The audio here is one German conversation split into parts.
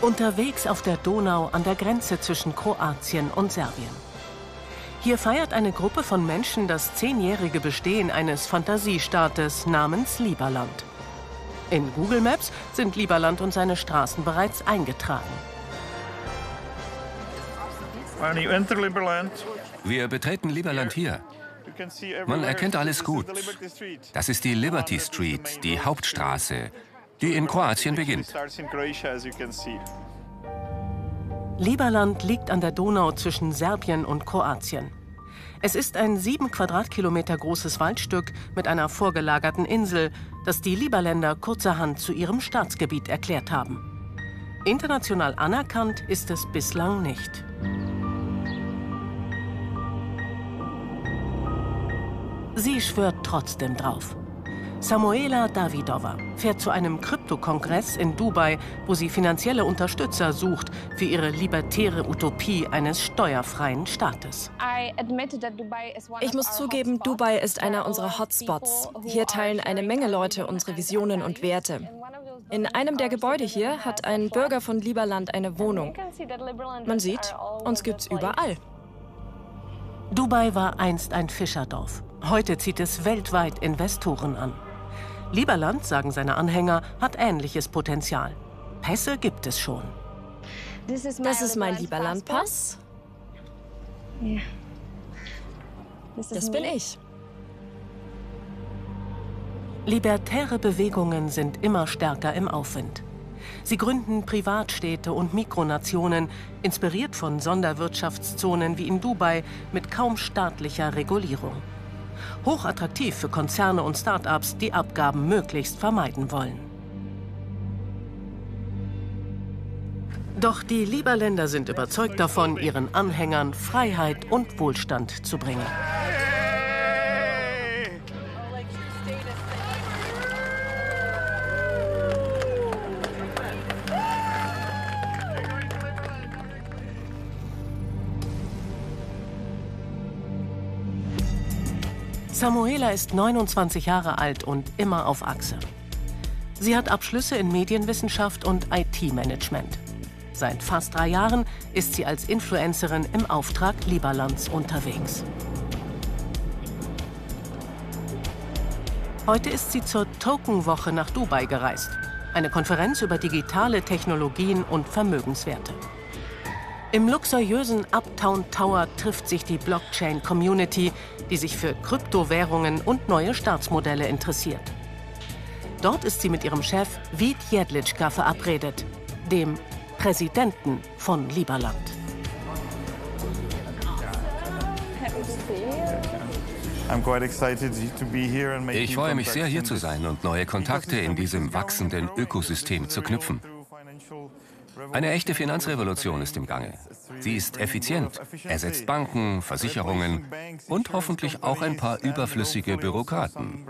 Unterwegs auf der Donau an der Grenze zwischen Kroatien und Serbien. Hier feiert eine Gruppe von Menschen das 10-jährige Bestehen eines Fantasiestaates namens Lieberland. In Google Maps sind Lieberland und seine Straßen bereits eingetragen. Wir betreten Lieberland hier. Man erkennt alles gut. Das ist die Liberty Street, die Hauptstraße, die in Kroatien beginnt. Lieberland liegt an der Donau zwischen Serbien und Kroatien. Es ist ein 7 Quadratkilometer großes Waldstück mit einer vorgelagerten Insel, das die Lieberländer kurzerhand zu ihrem Staatsgebiet erklärt haben. International anerkannt ist es bislang nicht. Sie schwört trotzdem drauf. Samuela Davidova fährt zu einem Krypto-Kongress in Dubai, wo sie finanzielle Unterstützer sucht für ihre libertäre Utopie eines steuerfreien Staates. Ich muss zugeben, Dubai ist einer unserer Hotspots. Hier teilen eine Menge Leute unsere Visionen und Werte. In einem der Gebäude hier hat ein Bürger von Lieberland eine Wohnung. Man sieht, uns gibt's überall. Dubai war einst ein Fischerdorf. Heute zieht es weltweit Investoren an. Lieberland, sagen seine Anhänger, hat ähnliches Potenzial. Pässe gibt es schon. Das ist mein Lieberland-Pass. Das bin ich. Libertäre Bewegungen sind immer stärker im Aufwind. Sie gründen Privatstädte und Mikronationen, inspiriert von Sonderwirtschaftszonen wie in Dubai mit kaum staatlicher Regulierung. Hochattraktiv für Konzerne und Start-ups, die Abgaben möglichst vermeiden wollen. Doch die Lieberländer sind überzeugt davon, ihren Anhängern Freiheit und Wohlstand zu bringen. Samuela ist 29 Jahre alt und immer auf Achse. Sie hat Abschlüsse in Medienwissenschaft und IT-Management. Seit fast 3 Jahren ist sie als Influencerin im Auftrag Lieberlands unterwegs. Heute ist sie zur Token-Woche nach Dubai gereist. Eine Konferenz über digitale Technologien und Vermögenswerte. Im luxuriösen Uptown Tower trifft sich die Blockchain-Community, die sich für Kryptowährungen und neue Staatsmodelle interessiert. Dort ist sie mit ihrem Chef Vít Jedlička verabredet, dem Präsidenten von Lieberland. Ich freue mich sehr, hier zu sein und neue Kontakte in diesem wachsenden Ökosystem zu knüpfen. Eine echte Finanzrevolution ist im Gange. Sie ist effizient, ersetzt Banken, Versicherungen und hoffentlich auch ein paar überflüssige Bürokraten.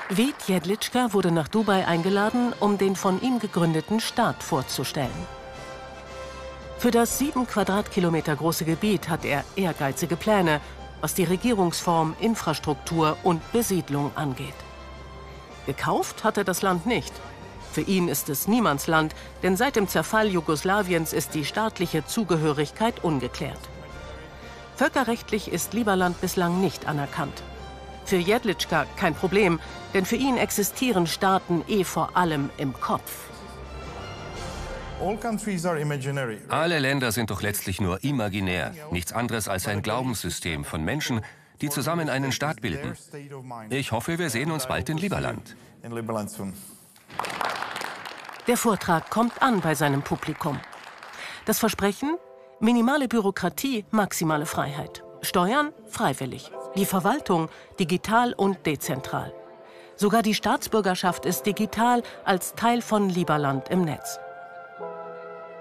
Vít Jedlička wurde nach Dubai eingeladen, um den von ihm gegründeten Staat vorzustellen. Für das 7 Quadratkilometer große Gebiet hat er ehrgeizige Pläne, was die Regierungsform, Infrastruktur und Besiedlung angeht. Gekauft hat er das Land nicht. Für ihn ist es Niemandsland, denn seit dem Zerfall Jugoslawiens ist die staatliche Zugehörigkeit ungeklärt. Völkerrechtlich ist Lieberland bislang nicht anerkannt. Für Jedlička kein Problem, denn für ihn existieren Staaten vor allem im Kopf. Alle Länder sind doch letztlich nur imaginär, nichts anderes als ein Glaubenssystem von Menschen, die zusammen einen Staat bilden. Ich hoffe, wir sehen uns bald in Lieberland. Der Vortrag kommt an bei seinem Publikum. Das Versprechen? Minimale Bürokratie, maximale Freiheit. Steuern? Freiwillig. Die Verwaltung? Digital und dezentral. Sogar die Staatsbürgerschaft ist digital als Teil von Lieberland im Netz.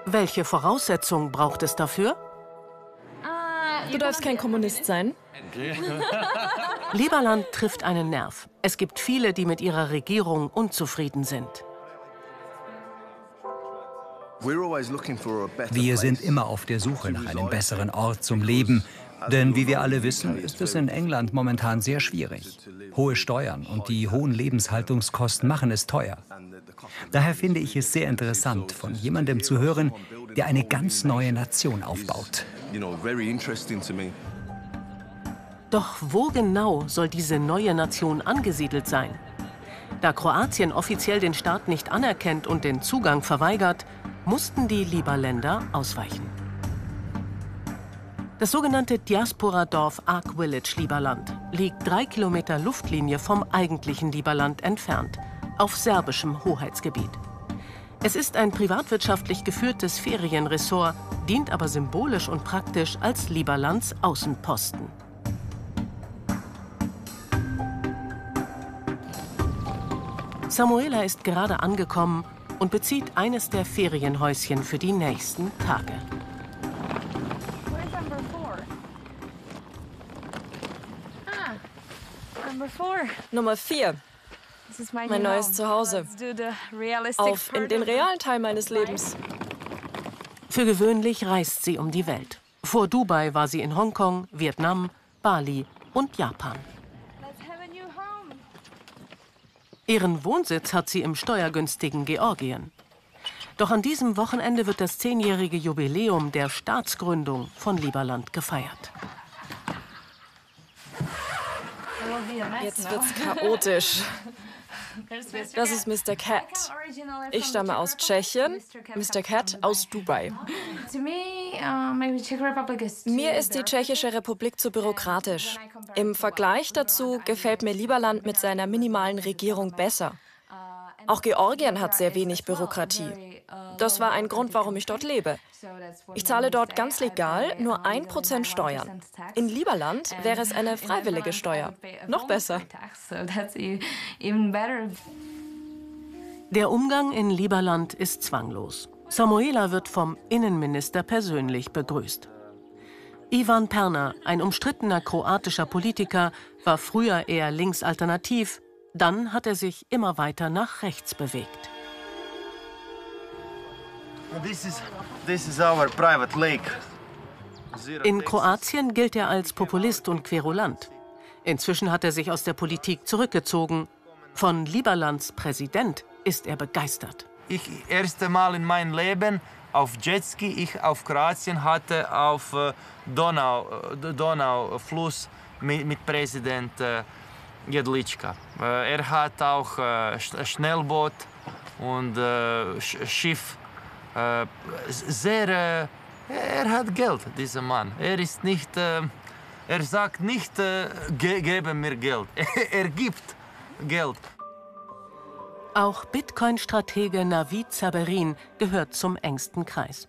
Welche Voraussetzungen braucht es dafür? Du darfst kein Kommunist sein. Lieberland trifft einen Nerv. Es gibt viele, die mit ihrer Regierung unzufrieden sind. Wir sind immer auf der Suche nach einem besseren Ort zum Leben. Denn wie wir alle wissen, ist es in England momentan sehr schwierig. Hohe Steuern und die hohen Lebenshaltungskosten machen es teuer. Daher finde ich es sehr interessant, von jemandem zu hören, der eine ganz neue Nation aufbaut. Doch wo genau soll diese neue Nation angesiedelt sein? Da Kroatien offiziell den Staat nicht anerkennt und den Zugang verweigert, mussten die Libaländer ausweichen. Das sogenannte Diaspora-Dorf Ark Village Lieberland liegt 3 Kilometer Luftlinie vom eigentlichen Lieberland entfernt, auf serbischem Hoheitsgebiet. Es ist ein privatwirtschaftlich geführtes Ferienressort, dient aber symbolisch und praktisch als Lieberlands Außenposten. Samuela ist gerade angekommen und bezieht eines der Ferienhäuschen für die nächsten Tage. Nummer 4. Mein neues Zuhause. Auf in den realen Teil meines Lebens. Für gewöhnlich reist sie um die Welt. Vor Dubai war sie in Hongkong, Vietnam, Bali und Japan. Ihren Wohnsitz hat sie im steuergünstigen Georgien. Doch an diesem Wochenende wird das 10-jährige Jubiläum der Staatsgründung von Lieberland gefeiert. Jetzt wird's chaotisch. Das ist Mr. Cat. Ich stamme aus Tschechien, Mr. Cat aus Dubai. Mir ist die Tschechische Republik zu bürokratisch. Im Vergleich dazu gefällt mir Lieberland mit seiner minimalen Regierung besser. Auch Georgien hat sehr wenig Bürokratie. Das war ein Grund, warum ich dort lebe. Ich zahle dort ganz legal nur 1% Steuern. In Lieberland wäre es eine freiwillige Steuer. Noch besser. Der Umgang in Lieberland ist zwanglos. Samuela wird vom Innenminister persönlich begrüßt. Ivan Pernar, ein umstrittener kroatischer Politiker, war früher eher linksalternativ. Dann hat er sich immer weiter nach rechts bewegt. In Kroatien gilt er als Populist und Querulant. Inzwischen hat er sich aus der Politik zurückgezogen. Von Lieberlands Präsident ist er begeistert. Erste Mal in meinem Leben auf Jetski, ich auf Kroatien hatte auf Donaufluss mit Präsident Jedlička. Er hat auch Schnellboot und Schiff. Er hat Geld, dieser Mann. Er sagt nicht, gebe mir Geld. Er gibt Geld. Auch Bitcoin-Stratege Navid Saberin gehört zum engsten Kreis.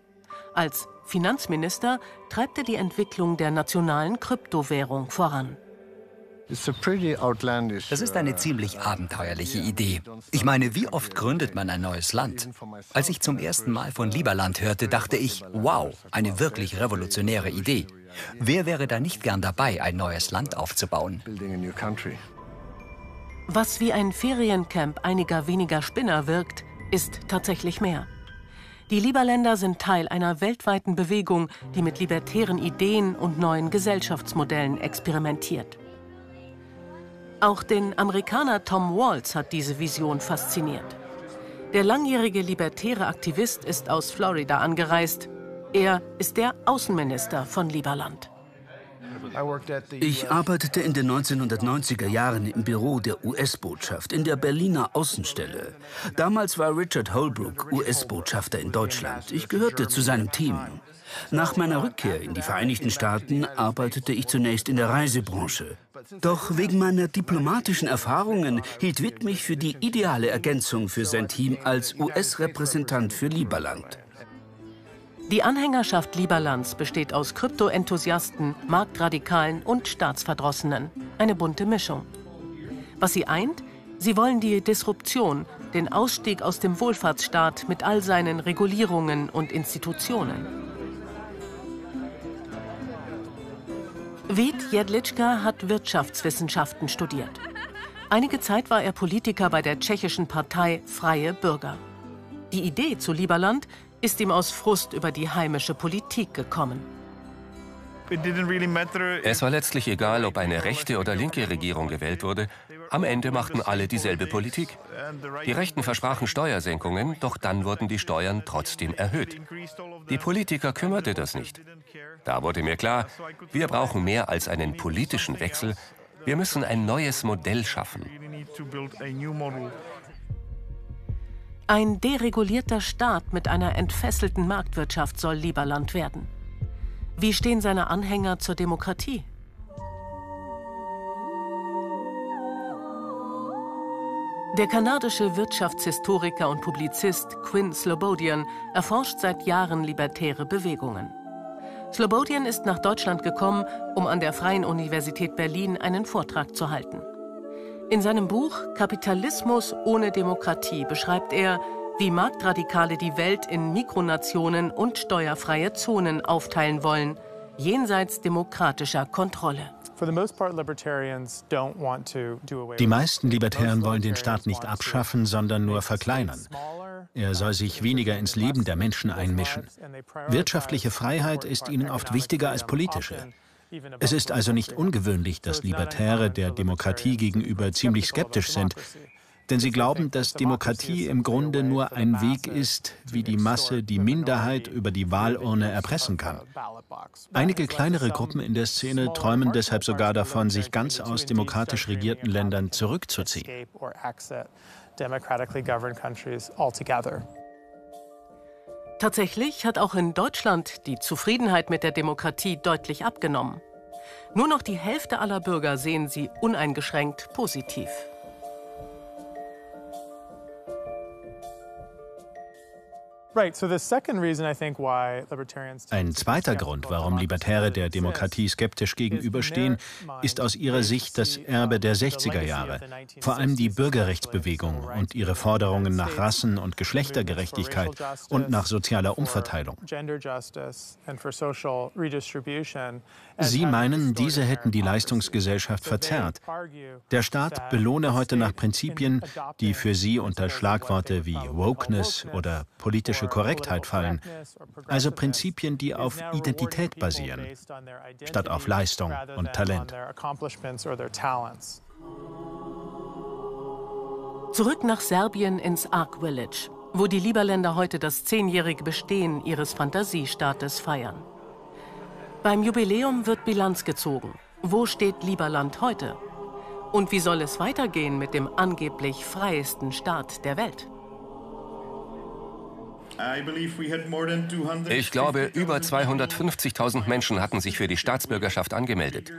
Als Finanzminister treibt er die Entwicklung der nationalen Kryptowährung voran. Das ist eine ziemlich abenteuerliche Idee. Ich meine, wie oft gründet man ein neues Land? Als ich zum ersten Mal von Lieberland hörte, dachte ich, wow, eine wirklich revolutionäre Idee. Wer wäre da nicht gern dabei, ein neues Land aufzubauen? Was wie ein Feriencamp einiger weniger Spinner wirkt, ist tatsächlich mehr. Die Lieberländer sind Teil einer weltweiten Bewegung, die mit libertären Ideen und neuen Gesellschaftsmodellen experimentiert. Auch den Amerikaner Tom Waltz hat diese Vision fasziniert. Der langjährige libertäre Aktivist ist aus Florida angereist. Er ist der Außenminister von Lieberland. Ich arbeitete in den 1990er Jahren im Büro der US-Botschaft in der Berliner Außenstelle. Damals war Richard Holbrooke US-Botschafter in Deutschland. Ich gehörte zu seinem Team. Nach meiner Rückkehr in die Vereinigten Staaten arbeitete ich zunächst in der Reisebranche. Doch wegen meiner diplomatischen Erfahrungen hielt Witt mich für die ideale Ergänzung für sein Team als US-Repräsentant für Lieberland. Die Anhängerschaft Lieberlands besteht aus Krypto-Enthusiasten, Marktradikalen und Staatsverdrossenen. Eine bunte Mischung. Was sie eint? Sie wollen die Disruption, den Ausstieg aus dem Wohlfahrtsstaat mit all seinen Regulierungen und Institutionen. Vít Jedlička hat Wirtschaftswissenschaften studiert. Einige Zeit war er Politiker bei der tschechischen Partei Freie Bürger. Die Idee zu Lieberland ist ihm aus Frust über die heimische Politik gekommen. Es war letztlich egal, ob eine rechte oder linke Regierung gewählt wurde. Am Ende machten alle dieselbe Politik. Die Rechten versprachen Steuersenkungen, doch dann wurden die Steuern trotzdem erhöht. Die Politiker kümmerte das nicht. Da wurde mir klar, wir brauchen mehr als einen politischen Wechsel. Wir müssen ein neues Modell schaffen. Ein deregulierter Staat mit einer entfesselten Marktwirtschaft soll Lieberland werden. Wie stehen seine Anhänger zur Demokratie? Der kanadische Wirtschaftshistoriker und Publizist Quinn Slobodian erforscht seit Jahren libertäre Bewegungen. Slobodian ist nach Deutschland gekommen, um an der Freien Universität Berlin einen Vortrag zu halten. In seinem Buch »Kapitalismus ohne Demokratie« beschreibt er, wie Marktradikale die Welt in Mikronationen und steuerfreie Zonen aufteilen wollen, jenseits demokratischer Kontrolle. Die meisten Libertären wollen den Staat nicht abschaffen, sondern nur verkleinern. Er soll sich weniger ins Leben der Menschen einmischen. Wirtschaftliche Freiheit ist ihnen oft wichtiger als politische. Es ist also nicht ungewöhnlich, dass Libertäre der Demokratie gegenüber ziemlich skeptisch sind, denn sie glauben, dass Demokratie im Grunde nur ein Weg ist, wie die Masse die Minderheit über die Wahlurne erpressen kann. Einige kleinere Gruppen in der Szene träumen deshalb sogar davon, sich ganz aus demokratisch regierten Ländern zurückzuziehen. Tatsächlich hat auch in Deutschland die Zufriedenheit mit der Demokratie deutlich abgenommen. Nur noch die Hälfte aller Bürger sehen sie uneingeschränkt positiv. Ein zweiter Grund, warum Libertäre der Demokratie skeptisch gegenüberstehen, ist aus ihrer Sicht das Erbe der 60er Jahre, vor allem die Bürgerrechtsbewegung und ihre Forderungen nach Rassen- und Geschlechtergerechtigkeit und nach sozialer Umverteilung. Sie meinen, diese hätten die Leistungsgesellschaft verzerrt. Der Staat belohne heute nach Prinzipien, die für sie unter Schlagworte wie Wokeness oder politische Korrektheit fallen, also Prinzipien, die auf Identität basieren, statt auf Leistung und Talent. Zurück nach Serbien ins Ark Village, wo die Lieberländer heute das 10-jährige Bestehen ihres Fantasiestaates feiern. Beim Jubiläum wird Bilanz gezogen. Wo steht Lieberland heute? Und wie soll es weitergehen mit dem angeblich freiesten Staat der Welt? Ich glaube, über 250.000 Menschen hatten sich für die Staatsbürgerschaft angemeldet.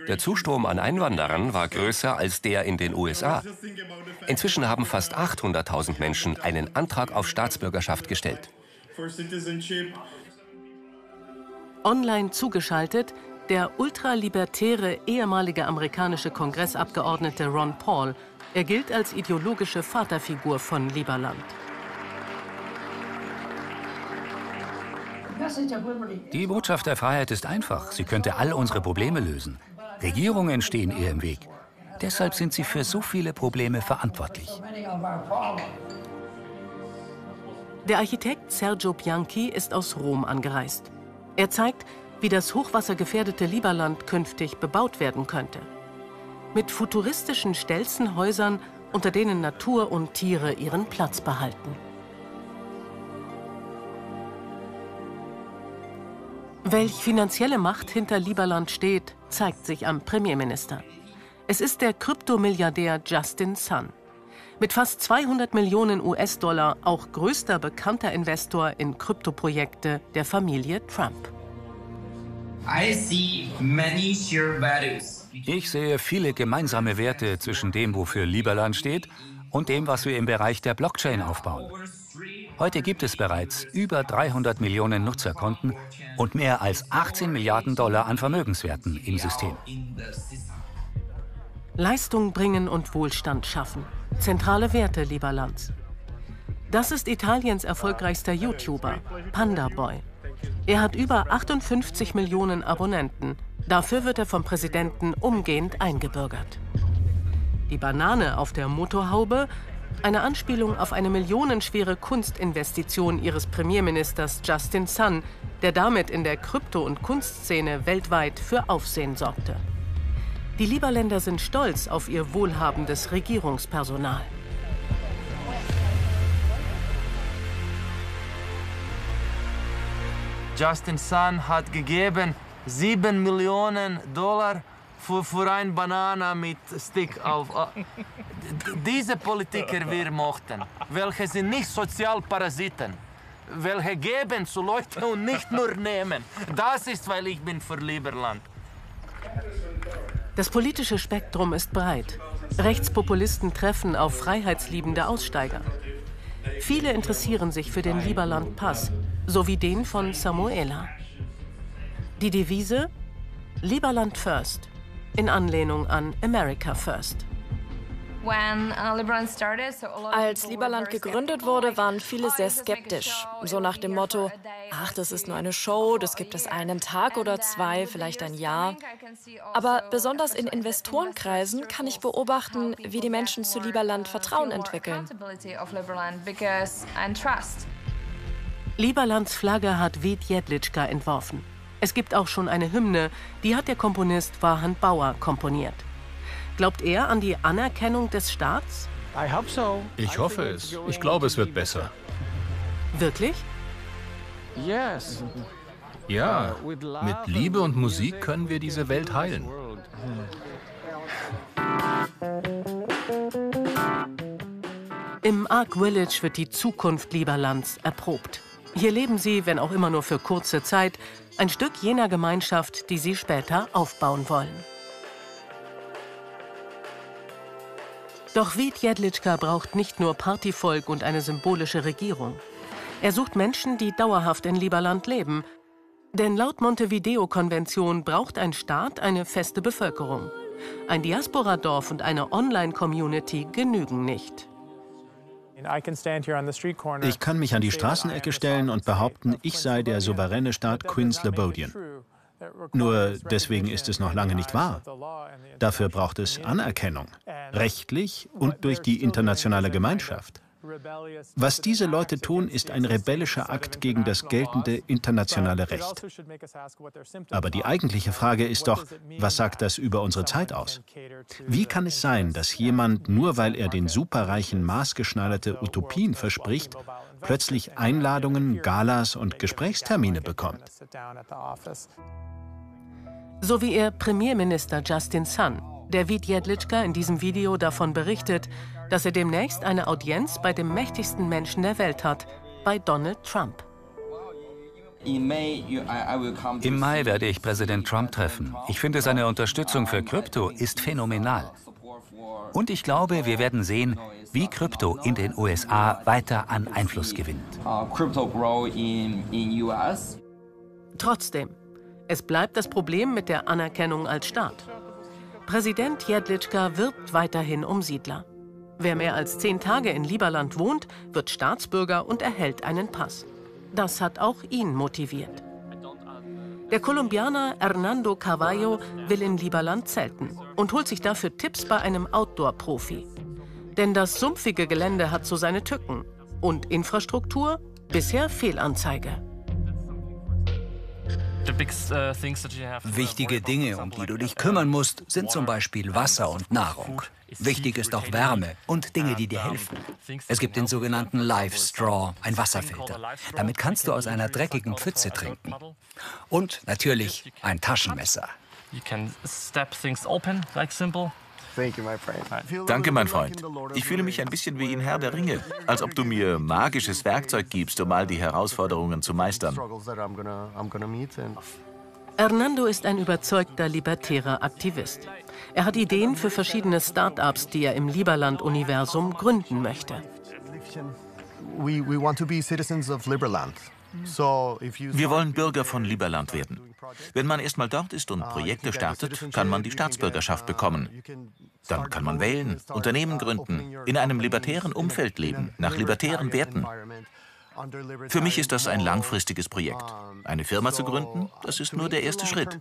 Der Zustrom an Einwanderern war größer als der in den USA. Inzwischen haben fast 800.000 Menschen einen Antrag auf Staatsbürgerschaft gestellt. Online zugeschaltet der ultralibertäre ehemalige amerikanische Kongressabgeordnete Ron Paul. Er gilt als ideologische Vaterfigur von Lieberland. Die Botschaft der Freiheit ist einfach. Sie könnte all unsere Probleme lösen. Regierungen stehen ihr im Weg. Deshalb sind sie für so viele Probleme verantwortlich. Der Architekt Sergio Bianchi ist aus Rom angereist. Er zeigt, wie das hochwassergefährdete Lieberland künftig bebaut werden könnte. Mit futuristischen Stelzenhäusern, unter denen Natur und Tiere ihren Platz behalten. Welch finanzielle Macht hinter Lieberland steht, zeigt sich am Premierminister. Es ist der Kryptomilliardär Justin Sun. Mit fast 200 Millionen US-Dollar auch größter bekannter Investor in Kryptoprojekte der Familie Trump. Ich sehe viele gemeinsame Werte zwischen dem, wofür Lieberland steht, und dem, was wir im Bereich der Blockchain aufbauen. Heute gibt es bereits über 300 Millionen Nutzerkonten und mehr als 18 Milliarden Dollar an Vermögenswerten im System. Leistung bringen und Wohlstand schaffen. Zentrale Werte Lieberlands. Das ist Italiens erfolgreichster YouTuber, Panda Boy. Er hat über 58 Millionen Abonnenten. Dafür wird er vom Präsidenten umgehend eingebürgert. Die Banane auf der Motorhaube Eine Anspielung auf eine millionenschwere Kunstinvestition ihres Premierministers Justin Sun, der damit in der Krypto- und Kunstszene weltweit für Aufsehen sorgte. Die Liberländer sind stolz auf ihr wohlhabendes Regierungspersonal. Justin Sun hat gegeben $7 Millionen für ein Banane mit Stick auf. Diese Politiker wir mochten, welche sind nicht Sozialparasiten, welche geben zu Leuten und nicht nur nehmen. Das ist, weil ich bin für Liberland. Das politische Spektrum ist breit. Rechtspopulisten treffen auf freiheitsliebende Aussteiger. Viele interessieren sich für den Liberland-Pass, sowie den von Samuela. Die Devise Liberland First, in Anlehnung an America First. Als Liberland gegründet wurde, waren viele sehr skeptisch. So nach dem Motto, ach, das ist nur eine Show, das gibt es einen Tag oder zwei, vielleicht ein Jahr. Aber besonders in Investorenkreisen kann ich beobachten, wie die Menschen zu Liberland Vertrauen entwickeln. Liberlands Flagge hat Vít Jedlička entworfen. Es gibt auch schon eine Hymne, die hat der Komponist Vahan Bauer komponiert. Glaubt er an die Anerkennung des Staats? Ich hoffe es. Ich glaube, es wird besser. Wirklich? Ja, mit Liebe und Musik können wir diese Welt heilen. Im Ark Village wird die Zukunft Liberlands erprobt. Hier leben sie, wenn auch immer nur für kurze Zeit, ein Stück jener Gemeinschaft, die sie später aufbauen wollen. Doch Vít Jedlička braucht nicht nur Partyvolk und eine symbolische Regierung. Er sucht Menschen, die dauerhaft in Liberland leben. Denn laut Montevideo-Konvention braucht ein Staat eine feste Bevölkerung. Ein Diasporadorf und eine Online-Community genügen nicht. Ich kann mich an die Straßenecke stellen und behaupten, ich sei der souveräne Staat Queens-Slobodian. Nur deswegen ist es noch lange nicht wahr. Dafür braucht es Anerkennung, rechtlich und durch die internationale Gemeinschaft. Was diese Leute tun, ist ein rebellischer Akt gegen das geltende internationale Recht. Aber die eigentliche Frage ist doch, was sagt das über unsere Zeit aus? Wie kann es sein, dass jemand, nur weil er den Superreichen maßgeschneiderte Utopien verspricht, plötzlich Einladungen, Galas und Gesprächstermine bekommt? So wie ihr Premierminister Justin Sun, der Vít Jedlička in diesem Video davon berichtet, dass er demnächst eine Audienz bei dem mächtigsten Menschen der Welt hat, bei Donald Trump. Im Mai werde ich Präsident Trump treffen. Ich finde, seine Unterstützung für Krypto ist phänomenal. Und ich glaube, wir werden sehen, wie Krypto in den USA weiter an Einfluss gewinnt. Trotzdem, es bleibt das Problem mit der Anerkennung als Staat. Präsident Jedlička wirbt weiterhin um Siedler. Wer mehr als 10 Tage in Liberland wohnt, wird Staatsbürger und erhält einen Pass. Das hat auch ihn motiviert. Der Kolumbianer Hernando Carvalho will in Liberland zelten und holt sich dafür Tipps bei einem Outdoor-Profi. Denn das sumpfige Gelände hat so seine Tücken. Und Infrastruktur? Bisher Fehlanzeige. Wichtige Dinge, um die du dich kümmern musst, sind zum Beispiel Wasser und Nahrung. Wichtig ist auch Wärme und Dinge, die dir helfen. Es gibt den sogenannten Live Straw, ein Wasserfilter. Damit kannst du aus einer dreckigen Pfütze trinken. Und natürlich ein Taschenmesser. Danke, mein Freund. Ich fühle mich ein bisschen wie in Herr der Ringe, als ob du mir magisches Werkzeug gibst, um all die Herausforderungen zu meistern. Hernando ist ein überzeugter libertärer Aktivist. Er hat Ideen für verschiedene Start-ups, die er im Liberland-Universum gründen möchte. Wir wollen Bürger von Liberland werden. Wenn man erst mal dort ist und Projekte startet, kann man die Staatsbürgerschaft bekommen. Dann kann man wählen, Unternehmen gründen, in einem libertären Umfeld leben, nach libertären Werten. Für mich ist das ein langfristiges Projekt. Eine Firma zu gründen, das ist nur der erste Schritt.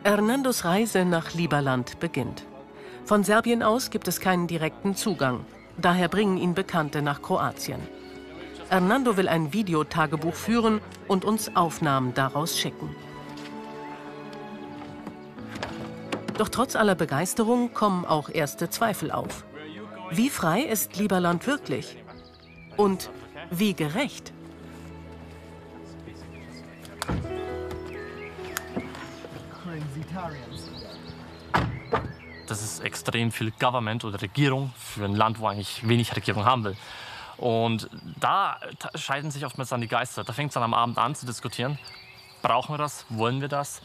Hernandos Reise nach Liberland beginnt. Von Serbien aus gibt es keinen direkten Zugang. Daher bringen ihn Bekannte nach Kroatien. Hernando will ein Videotagebuch führen und uns Aufnahmen daraus schicken. Doch trotz aller Begeisterung kommen auch erste Zweifel auf. Wie frei ist Liberland wirklich? Und wie gerecht? Das ist extrem viel Government oder Regierung für ein Land, wo eigentlich wenig Regierung haben will. Und da scheiden sich oftmals dann die Geister. Da fängt es dann am Abend an zu diskutieren. Brauchen wir das? Wollen wir das?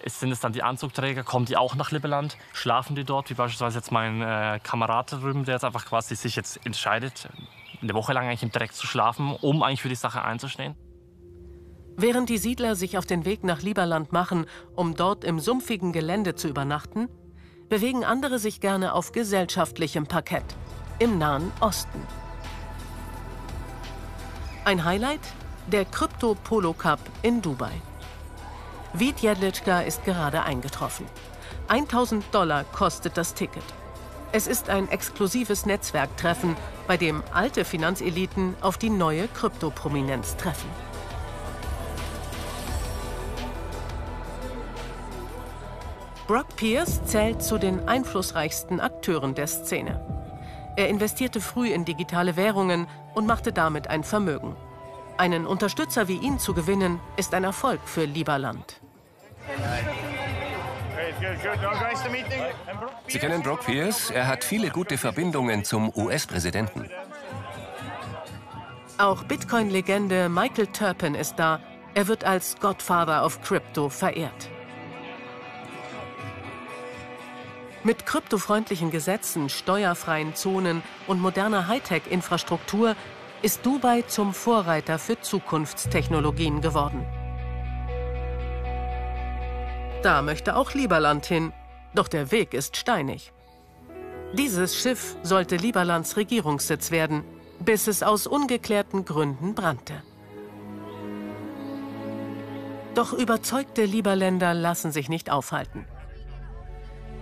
Sind es dann die Anzugträger? Kommen die auch nach Liberland? Schlafen die dort? Wie beispielsweise jetzt mein Kamerad drüben, der jetzt einfach quasi sich jetzt entscheidet, eine Woche lang eigentlich im Dreck zu schlafen, um eigentlich für die Sache einzustehen. Während die Siedler sich auf den Weg nach Liberland machen, um dort im sumpfigen Gelände zu übernachten, bewegen andere sich gerne auf gesellschaftlichem Parkett im Nahen Osten. Ein Highlight? Der Crypto Polo Cup in Dubai. Vid Jedlicka ist gerade eingetroffen. $1.000 kostet das Ticket. Es ist ein exklusives Netzwerktreffen, bei dem alte Finanzeliten auf die neue Kryptoprominenz treffen. Brock Pierce zählt zu den einflussreichsten Akteuren der Szene. Er investierte früh in digitale Währungen und machte damit ein Vermögen. Einen Unterstützer wie ihn zu gewinnen, ist ein Erfolg für Liberland. Sie kennen Brock Pierce? Er hat viele gute Verbindungen zum US-Präsidenten. Auch Bitcoin-Legende Michael Turpin ist da. Er wird als Godfather of Crypto verehrt. Mit kryptofreundlichen Gesetzen, steuerfreien Zonen und moderner Hightech-Infrastruktur ist Dubai zum Vorreiter für Zukunftstechnologien geworden. Da möchte auch Liberland hin, doch der Weg ist steinig. Dieses Schiff sollte Liberlands Regierungssitz werden, bis es aus ungeklärten Gründen brannte. Doch überzeugte Liberländer lassen sich nicht aufhalten.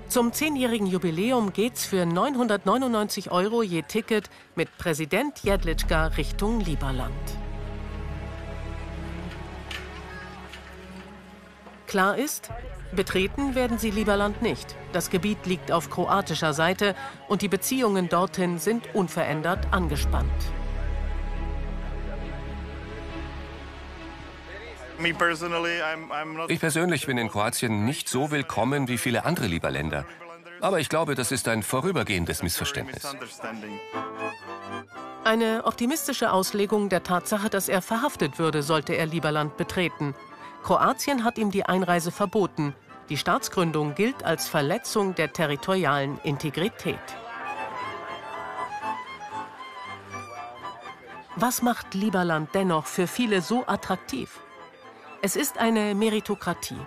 Zum 10-jährigen Jubiläum geht's für 999 € je Ticket mit Präsident Jedlicka Richtung Liberland. Klar ist, betreten werden sie Liberland nicht. Das Gebiet liegt auf kroatischer Seite und die Beziehungen dorthin sind unverändert angespannt. Ich persönlich bin in Kroatien nicht so willkommen wie viele andere Liberländer. Aber ich glaube, das ist ein vorübergehendes Missverständnis. Eine optimistische Auslegung der Tatsache, dass er verhaftet würde, sollte er Liberland betreten. Kroatien hat ihm die Einreise verboten. Die Staatsgründung gilt als Verletzung der territorialen Integrität. Was macht Liberland dennoch für viele so attraktiv? Es ist eine Meritokratie.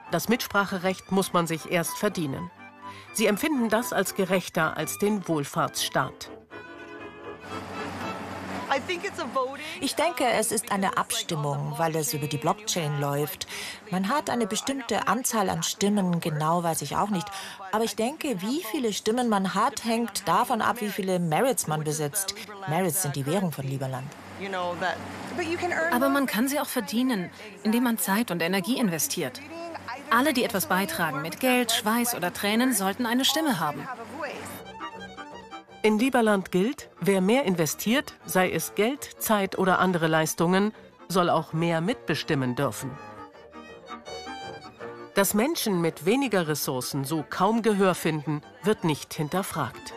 Das Mitspracherecht muss man sich erst verdienen. Sie empfinden das als gerechter als den Wohlfahrtsstaat. Ich denke, es ist eine Abstimmung, weil es über die Blockchain läuft. Man hat eine bestimmte Anzahl an Stimmen, genau weiß ich auch nicht. Aber ich denke, wie viele Stimmen man hat, hängt davon ab, wie viele Merits man besitzt. Merits sind die Währung von Liberland. Aber man kann sie auch verdienen, indem man Zeit und Energie investiert. Alle, die etwas beitragen, mit Geld, Schweiß oder Tränen, sollten eine Stimme haben. In Liberland gilt, wer mehr investiert, sei es Geld, Zeit oder andere Leistungen, soll auch mehr mitbestimmen dürfen. Dass Menschen mit weniger Ressourcen so kaum Gehör finden, wird nicht hinterfragt.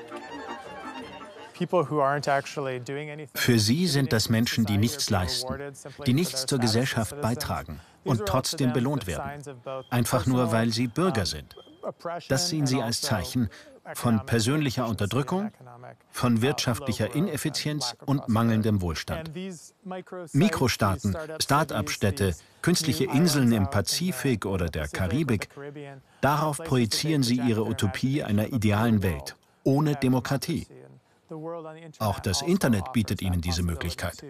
Für sie sind das Menschen, die nichts leisten, die nichts zur Gesellschaft beitragen und trotzdem belohnt werden, einfach nur, weil sie Bürger sind. Das sehen sie als Zeichen von persönlicher Unterdrückung, von wirtschaftlicher Ineffizienz und mangelndem Wohlstand. Mikrostaaten, Start-up-Städte, künstliche Inseln im Pazifik oder der Karibik, darauf projizieren sie ihre Utopie einer idealen Welt, ohne Demokratie. Auch das Internet bietet ihnen diese Möglichkeit.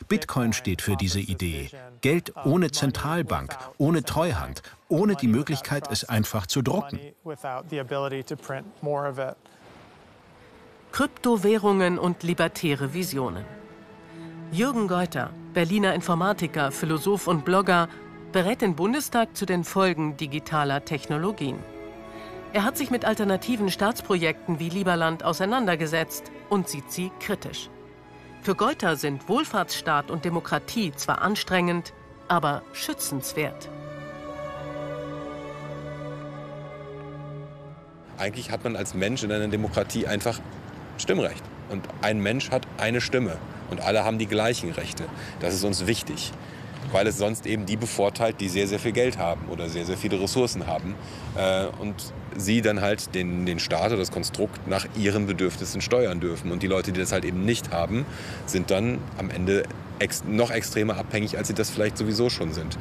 Bitcoin steht für diese Idee. Geld ohne Zentralbank, ohne Treuhand, ohne die Möglichkeit, es einfach zu drucken. Kryptowährungen und libertäre Visionen. Jürgen Geuter, Berliner Informatiker, Philosoph und Blogger, berät den Bundestag zu den Folgen digitaler Technologien. Er hat sich mit alternativen Staatsprojekten wie Lieberland auseinandergesetzt und sieht sie kritisch. Für Geuter sind Wohlfahrtsstaat und Demokratie zwar anstrengend, aber schützenswert. Eigentlich hat man als Mensch in einer Demokratie einfach Stimmrecht. Und ein Mensch hat eine Stimme. Und alle haben die gleichen Rechte. Das ist uns wichtig, weil es sonst eben die bevorteilt, die sehr, sehr viel Geld haben oder sehr, sehr viele Ressourcen haben. Und sie dann halt den Staat oder das Konstrukt nach ihren Bedürfnissen steuern dürfen. Und die Leute, die das halt eben nicht haben, sind dann am Ende noch extremer abhängig, als sie das vielleicht sowieso schon sind.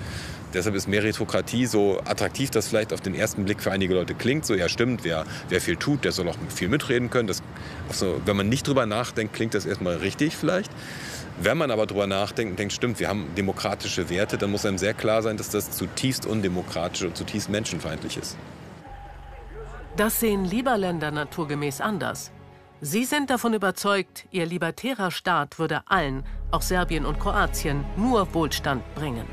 Deshalb ist Meritokratie so attraktiv, dass vielleicht auf den ersten Blick für einige Leute klingt. So, ja stimmt, wer viel tut, der soll auch viel mitreden können. Wenn man nicht drüber nachdenkt, klingt das erstmal richtig vielleicht. Wenn man aber drüber nachdenkt und denkt, stimmt, wir haben demokratische Werte, dann muss einem sehr klar sein, dass das zutiefst undemokratisch und zutiefst menschenfeindlich ist. Das sehen Lieberländer naturgemäß anders. Sie sind davon überzeugt, ihr libertärer Staat würde allen, auch Serbien und Kroatien, nur Wohlstand bringen.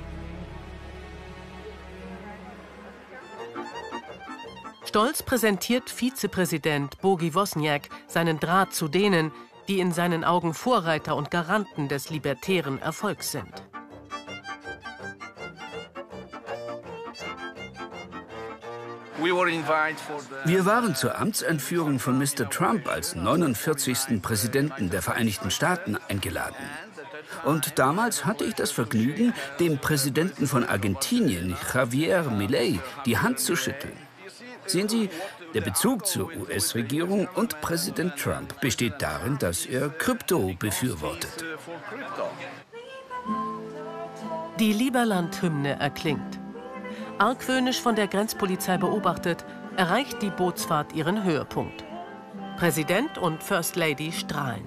Stolz präsentiert Vizepräsident Bogi Wozniak seinen Draht zu denen, die in seinen Augen Vorreiter und Garanten des libertären Erfolgs sind. Wir waren zur Amtseinführung von Mr. Trump als 49. Präsidenten der Vereinigten Staaten eingeladen. Und damals hatte ich das Vergnügen, dem Präsidenten von Argentinien, Javier Milei, die Hand zu schütteln. Sehen Sie, der Bezug zur US-Regierung und Präsident Trump besteht darin, dass er Krypto befürwortet. Die Lieberland-Hymne erklingt. Argwöhnisch von der Grenzpolizei beobachtet, erreicht die Bootsfahrt ihren Höhepunkt. Präsident und First Lady strahlen.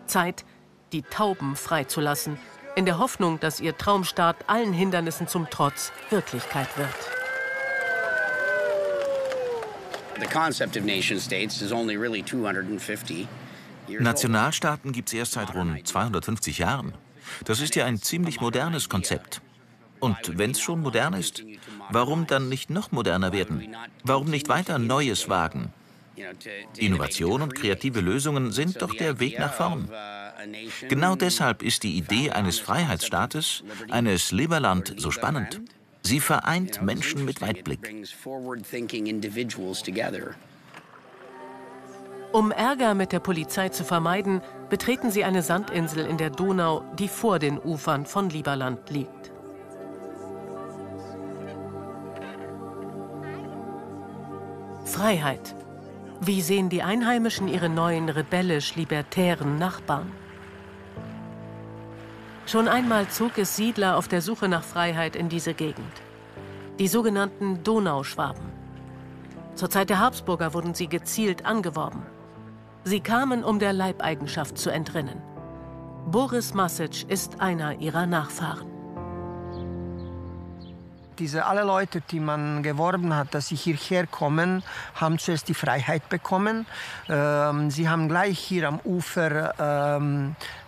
Zeit, die Tauben freizulassen, in der Hoffnung, dass ihr Traumstaat allen Hindernissen zum Trotz Wirklichkeit wird. Nationalstaaten gibt es erst seit rund 250 Jahren. Das ist ja ein ziemlich modernes Konzept. Und wenn es schon modern ist, warum dann nicht noch moderner werden? Warum nicht weiter Neues wagen? Innovation und kreative Lösungen sind doch der Weg nach vorn. Genau deshalb ist die Idee eines Freiheitsstaates, eines Lieberland, so spannend. Sie vereint Menschen mit Weitblick. Um Ärger mit der Polizei zu vermeiden, betreten sie eine Sandinsel in der Donau, die vor den Ufern von Lieberland liegt. Freiheit. Wie sehen die Einheimischen ihre neuen rebellisch-libertären Nachbarn? Schon einmal zog es Siedler auf der Suche nach Freiheit in diese Gegend. Die sogenannten Donauschwaben. Zur Zeit der Habsburger wurden sie gezielt angeworben. Sie kamen, um der Leibeigenschaft zu entrinnen. Boris Masic ist einer ihrer Nachfahren. Alle Leute, die man geworben hat, dass sie hierher kommen, haben zuerst die Freiheit bekommen. Sie haben gleich hier am Ufer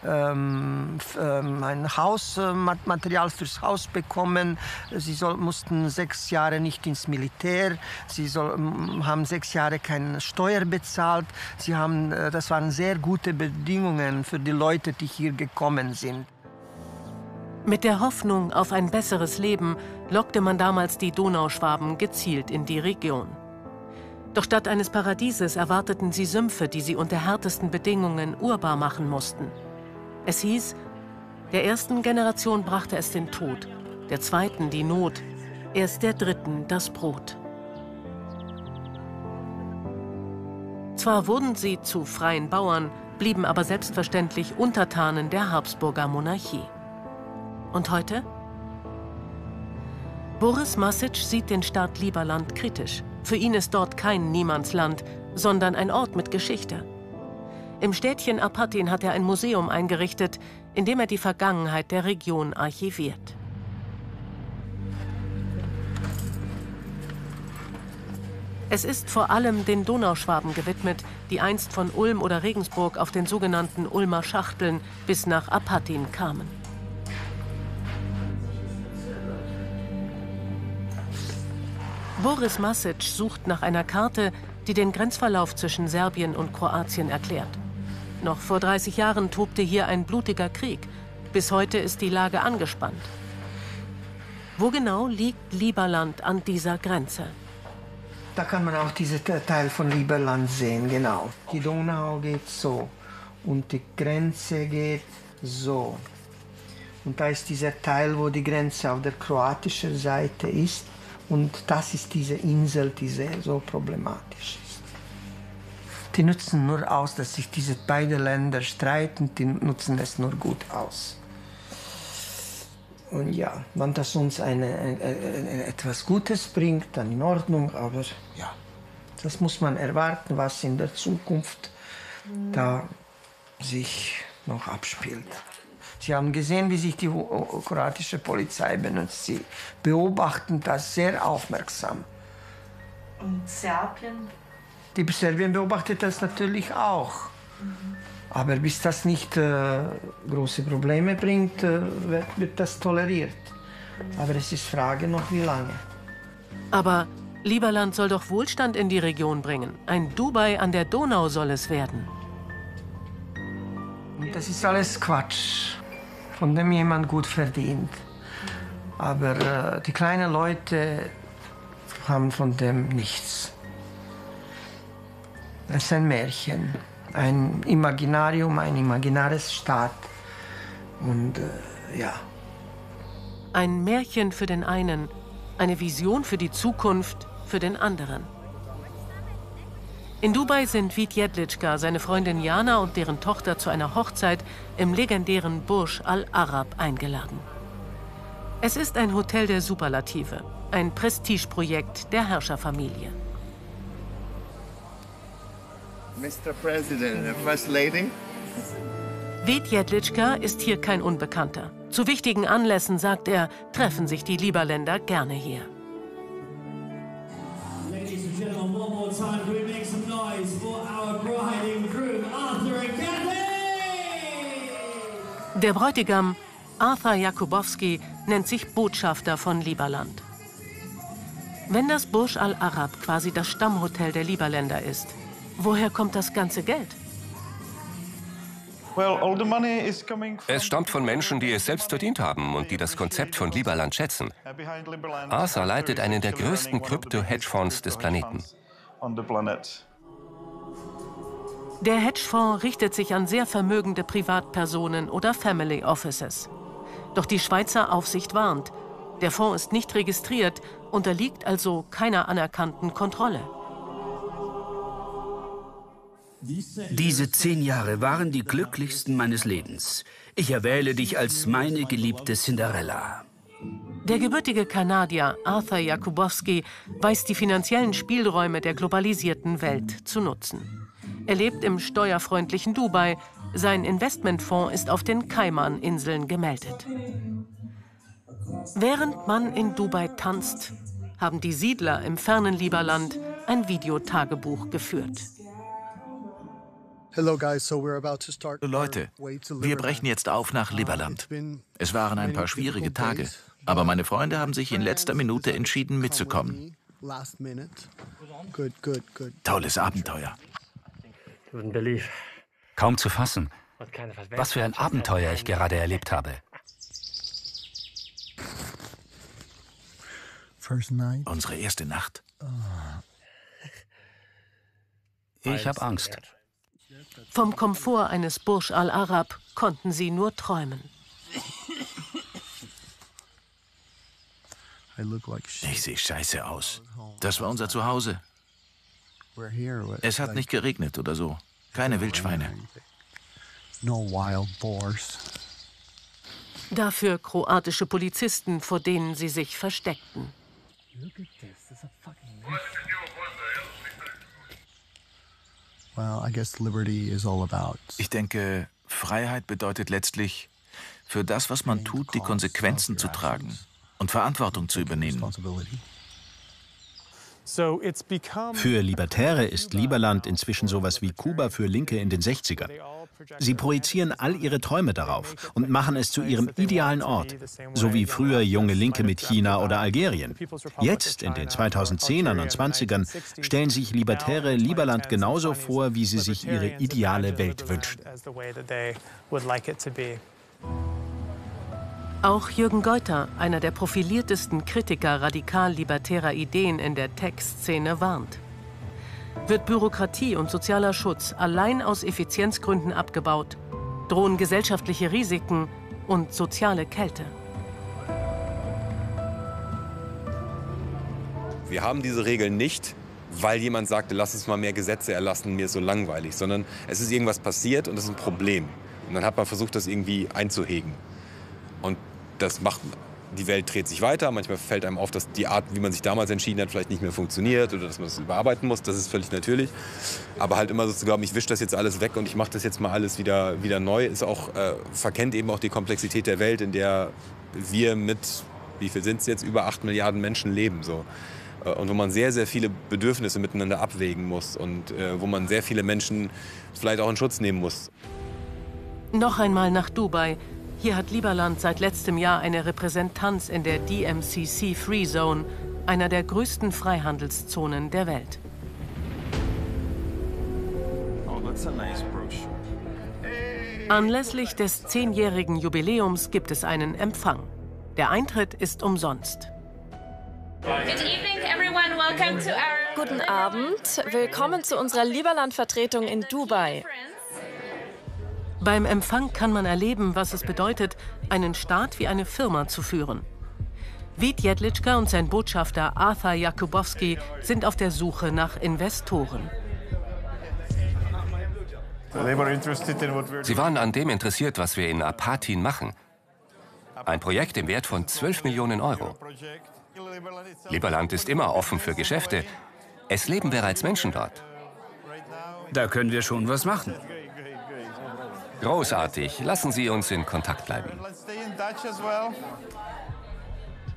ein Hausmaterial fürs Haus bekommen. Sie mussten 6 Jahre nicht ins Militär. Sie haben 6 Jahre keine Steuer bezahlt. Das waren sehr gute Bedingungen für die Leute, die hier gekommen sind. Mit der Hoffnung auf ein besseres Leben lockte man damals die Donauschwaben gezielt in die Region. Doch statt eines Paradieses erwarteten sie Sümpfe, die sie unter härtesten Bedingungen urbar machen mussten. Es hieß, der ersten Generation brachte es den Tod, der zweiten die Not, erst der dritten das Brot. Zwar wurden sie zu freien Bauern, blieben aber selbstverständlich Untertanen der Habsburger Monarchie. Und heute? Boris Masic sieht den Staat Lieberland kritisch. Für ihn ist dort kein Niemandsland, sondern ein Ort mit Geschichte. Im Städtchen Apatin hat er ein Museum eingerichtet, in dem er die Vergangenheit der Region archiviert. Es ist vor allem den Donauschwaben gewidmet, die einst von Ulm oder Regensburg auf den sogenannten Ulmer Schachteln bis nach Apatin kamen. Boris Masic sucht nach einer Karte, die den Grenzverlauf zwischen Serbien und Kroatien erklärt. Noch vor 30 Jahren tobte hier ein blutiger Krieg. Bis heute ist die Lage angespannt. Wo genau liegt Lieberland an dieser Grenze? Da kann man auch diesen Teil von Lieberland sehen, genau. Die Donau geht so und die Grenze geht so. Und da ist dieser Teil, wo die Grenze auf der kroatischen Seite ist. Und das ist diese Insel, die sehr so problematisch ist. Die nutzen nur aus, dass sich diese beiden Länder streiten, die nutzen es nur gut aus. Und ja, wenn das uns etwas Gutes bringt, dann in Ordnung, aber ja, das muss man erwarten, was in der Zukunft da sich noch abspielt. Sie haben gesehen, wie sich die kroatische Polizei benutzt. Sie beobachten das sehr aufmerksam. Und Serbien? Die Serbien beobachtet das natürlich auch. Aber bis das nicht große Probleme bringt, wird das toleriert. Aber es ist Frage noch, wie lange. Aber Lieberland soll doch Wohlstand in die Region bringen. Ein Dubai an der Donau soll es werden. Das ist alles Quatsch, von dem jemand gut verdient. Aber die kleinen Leute haben von dem nichts. Es ist ein Märchen, ein Imaginarium, ein imaginares Staat. Und ja. Ein Märchen für den einen, eine Vision für die Zukunft für den anderen. In Dubai sind Vít Jedlička, seine Freundin Jana und deren Tochter zu einer Hochzeit im legendären Burj Al Arab eingeladen. Es ist ein Hotel der Superlative, ein Prestigeprojekt der Herrscherfamilie. Mr. President, First Lady. Vít Jedlička ist hier kein Unbekannter. Zu wichtigen Anlässen, sagt er, treffen sich die Lieberländer gerne hier. Der Bräutigam, Arthur Jakubowski, nennt sich Botschafter von Lieberland. Wenn das Burj Al Arab quasi das Stammhotel der Lieberländer ist, woher kommt das ganze Geld? Es stammt von Menschen, die es selbst verdient haben und die das Konzept von Lieberland schätzen. Arthur leitet einen der größten Krypto-Hedgefonds des Planeten. Der Hedgefonds richtet sich an sehr vermögende Privatpersonen oder Family Offices. Doch die Schweizer Aufsicht warnt, der Fonds ist nicht registriert, unterliegt also keiner anerkannten Kontrolle. Diese 10 Jahre waren die glücklichsten meines Lebens. Ich erwähle dich als meine geliebte Cinderella. Der gebürtige Kanadier Arthur Jakubowski weiß die finanziellen Spielräume der globalisierten Welt zu nutzen. Er lebt im steuerfreundlichen Dubai. Sein Investmentfonds ist auf den Kaiman-Inseln gemeldet. Während man in Dubai tanzt, haben die Siedler im fernen Lieberland ein Videotagebuch geführt. Leute, wir brechen jetzt auf nach Lieberland. Es waren ein paar schwierige Tage, aber meine Freunde haben sich in letzter Minute entschieden, mitzukommen. Tolles Abenteuer. Kaum zu fassen, was für ein Abenteuer ich gerade erlebt habe. Unsere erste Nacht. Ich habe Angst. Vom Komfort eines Burj Al Arab konnten sie nur träumen. Ich sehe scheiße aus. Das war unser Zuhause. Es hat nicht geregnet oder so. Keine Wildschweine. Dafür kroatische Polizisten, vor denen sie sich versteckten. Ich denke, Freiheit bedeutet letztlich, für das, was man tut, die Konsequenzen zu tragen und Verantwortung zu übernehmen. Für Libertäre ist Lieberland inzwischen sowas wie Kuba für Linke in den 60ern. Sie projizieren all ihre Träume darauf und machen es zu ihrem idealen Ort, so wie früher junge Linke mit China oder Algerien. Jetzt, in den 2010ern und 20ern, stellen sich Libertäre Lieberland genauso vor, wie sie sich ihre ideale Welt wünschen. Auch Jürgen Geuter, einer der profiliertesten Kritiker radikal-libertärer Ideen in der Tech-Szene, warnt. Wird Bürokratie und sozialer Schutz allein aus Effizienzgründen abgebaut, drohen gesellschaftliche Risiken und soziale Kälte. Wir haben diese Regeln nicht, weil jemand sagte, lass uns mal mehr Gesetze erlassen, mir ist so langweilig, sondern es ist irgendwas passiert und das ist ein Problem. Und dann hat man versucht, das irgendwie einzuhegen. Und das macht, die Welt dreht sich weiter. Manchmal fällt einem auf, dass die Art, wie man sich damals entschieden hat, vielleicht nicht mehr funktioniert oder dass man es überarbeiten muss. Das ist völlig natürlich. Aber halt immer so zu glauben, ich wische das jetzt alles weg und ich mache das jetzt mal alles wieder neu, ist auch, verkennt eben auch die Komplexität der Welt, in der wir mit, wie viel sind es jetzt, über 8 Milliarden Menschen leben. So. Und wo man sehr, sehr viele Bedürfnisse miteinander abwägen muss und wo man sehr viele Menschen vielleicht auch in Schutz nehmen muss. Noch einmal nach Dubai. Hier hat Lieberland seit letztem Jahr eine Repräsentanz in der DMCC Free Zone, einer der größten Freihandelszonen der Welt. Anlässlich des 10-jährigen Jubiläums gibt es einen Empfang. Der Eintritt ist umsonst. Guten Abend, willkommen zu unserer Lieberland-Vertretung in Dubai. Beim Empfang kann man erleben, was es bedeutet, einen Staat wie eine Firma zu führen. Vít Jedlička und sein Botschafter Arthur Jakubowski sind auf der Suche nach Investoren. Sie waren an dem interessiert, was wir in Apatin machen. Ein Projekt im Wert von 12 Millionen Euro. Lieberland ist immer offen für Geschäfte. Es leben bereits Menschen dort. Da können wir schon was machen. Großartig. Lassen Sie uns in Kontakt bleiben.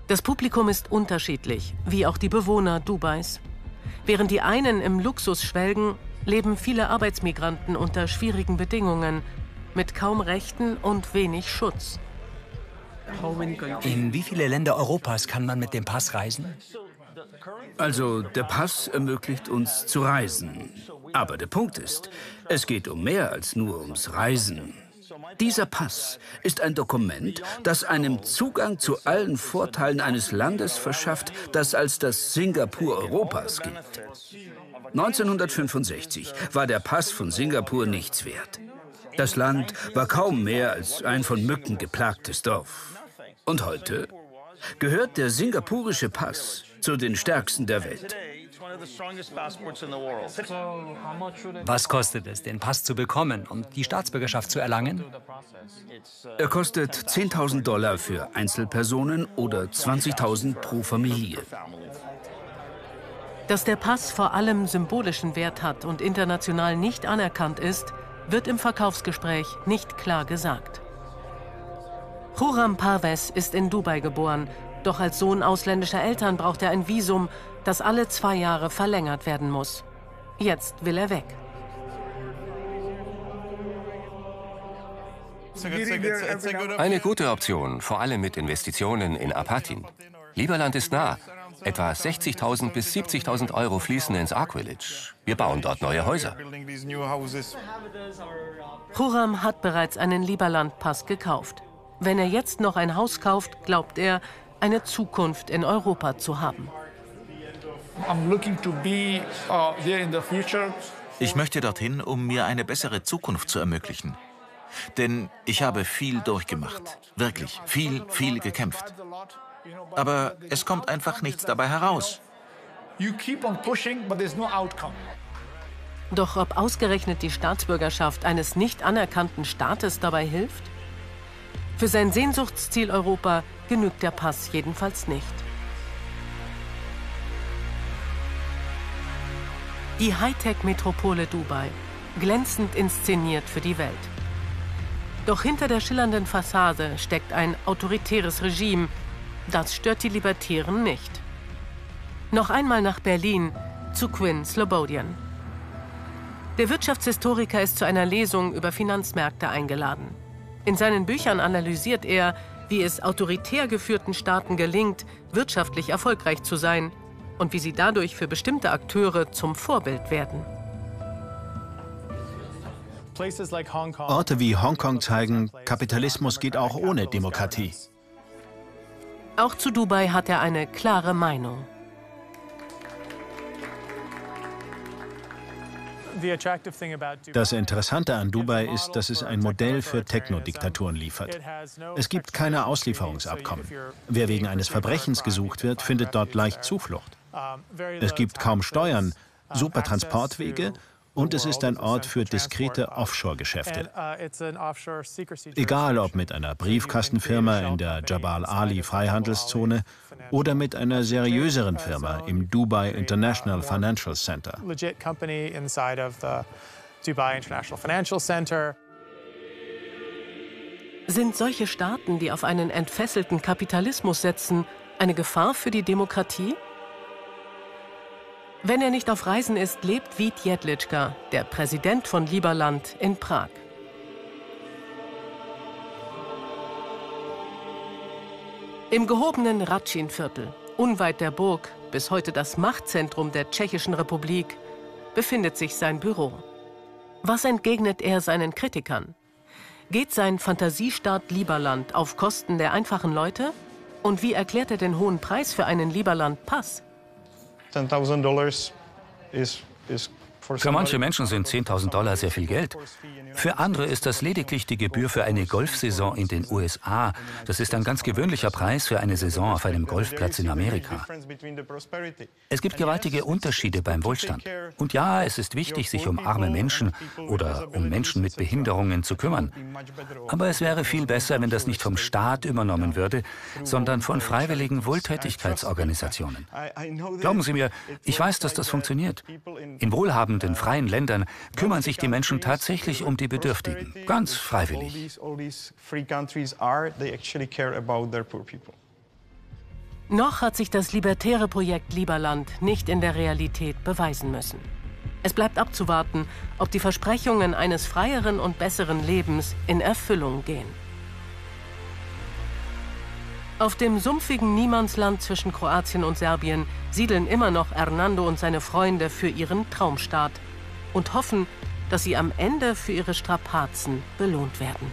Das Publikum ist unterschiedlich, wie auch die Bewohner Dubais. Während die einen im Luxus schwelgen, leben viele Arbeitsmigranten unter schwierigen Bedingungen, mit kaum Rechten und wenig Schutz. In wie viele Länder Europas kann man mit dem Pass reisen? Also, der Pass ermöglicht uns zu reisen. Aber der Punkt ist, es geht um mehr als nur ums Reisen. Dieser Pass ist ein Dokument, das einem Zugang zu allen Vorteilen eines Landes verschafft, das als das Singapur Europas gilt. 1965 war der Pass von Singapur nichts wert. Das Land war kaum mehr als ein von Mücken geplagtes Dorf. Und heute gehört der singapurische Pass zu den stärksten der Welt. Was kostet es, den Pass zu bekommen und die Staatsbürgerschaft zu erlangen? Er kostet $10.000 für Einzelpersonen oder 20.000 pro Familie. Dass der Pass vor allem symbolischen Wert hat und international nicht anerkannt ist, wird im Verkaufsgespräch nicht klar gesagt. Khurram Parvez ist in Dubai geboren, doch als Sohn ausländischer Eltern braucht er ein Visum, das alle 2 Jahre verlängert werden muss. Jetzt will er weg. Eine gute Option, vor allem mit Investitionen in Apatin. Lieberland ist nah. Etwa 60.000 bis 70.000 Euro fließen ins Ark Village. Wir bauen dort neue Häuser. Khurram hat bereits einen Lieberland-Pass gekauft. Wenn er jetzt noch ein Haus kauft, glaubt er, eine Zukunft in Europa zu haben. Ich möchte dorthin, um mir eine bessere Zukunft zu ermöglichen. Denn ich habe viel durchgemacht. Wirklich viel gekämpft. Aber es kommt einfach nichts dabei heraus. Doch ob ausgerechnet die Staatsbürgerschaft eines nicht anerkannten Staates dabei hilft? Für sein Sehnsuchtsziel Europa genügt der Pass jedenfalls nicht. Die Hightech-Metropole Dubai. glänzend inszeniert für die Welt. Doch hinter der schillernden Fassade steckt ein autoritäres Regime. Das stört die Libertären nicht. Noch einmal nach Berlin, zu Quinn Slobodian. Der Wirtschaftshistoriker ist zu einer Lesung über Finanzmärkte eingeladen. In seinen Büchern analysiert er, wie es autoritär geführten Staaten gelingt, wirtschaftlich erfolgreich zu sein und wie sie dadurch für bestimmte Akteure zum Vorbild werden. Orte wie Hongkong zeigen, Kapitalismus geht auch ohne Demokratie. Auch zu Dubai hat er eine klare Meinung. Das Interessante an Dubai ist, dass es ein Modell für Techno-Diktaturen liefert. Es gibt keine Auslieferungsabkommen. Wer wegen eines Verbrechens gesucht wird, findet dort leicht Zuflucht. Es gibt kaum Steuern, super Transportwege und es ist ein Ort für diskrete Offshore-Geschäfte. Egal ob mit einer Briefkastenfirma in der Jabal Ali Freihandelszone oder mit einer seriöseren Firma im Dubai International Financial Center. Sind solche Staaten, die auf einen entfesselten Kapitalismus setzen, eine Gefahr für die Demokratie? Wenn er nicht auf Reisen ist, lebt Vít Jedlička, der Präsident von Liberland, in Prag. Im gehobenen Ratschin-Viertel, unweit der Burg, bis heute das Machtzentrum der Tschechischen Republik, befindet sich sein Büro. Was entgegnet er seinen Kritikern? Geht sein Fantasiestaat Liberland auf Kosten der einfachen Leute? Und wie erklärt er den hohen Preis für einen Liberland-Pass? $10.000 Für manche Menschen sind $10.000 sehr viel Geld. Für andere ist das lediglich die Gebühr für eine Golfsaison in den USA. Das ist ein ganz gewöhnlicher Preis für eine Saison auf einem Golfplatz in Amerika. Es gibt gewaltige Unterschiede beim Wohlstand. Und ja, es ist wichtig, sich um arme Menschen oder um Menschen mit Behinderungen zu kümmern. Aber es wäre viel besser, wenn das nicht vom Staat übernommen würde, sondern von freiwilligen Wohltätigkeitsorganisationen. Glauben Sie mir, ich weiß, dass das funktioniert. In wohlhabenden, freien Ländern kümmern sich die Menschen tatsächlich um die Bedürftigen, ganz freiwillig. Noch hat sich das libertäre Projekt Liberland nicht in der Realität beweisen müssen. Es bleibt abzuwarten, ob die Versprechungen eines freieren und besseren Lebens in Erfüllung gehen. Auf dem sumpfigen Niemandsland zwischen Kroatien und Serbien siedeln immer noch Hernando und seine Freunde für ihren Traumstaat und hoffen, dass sie am Ende für ihre Strapazen belohnt werden.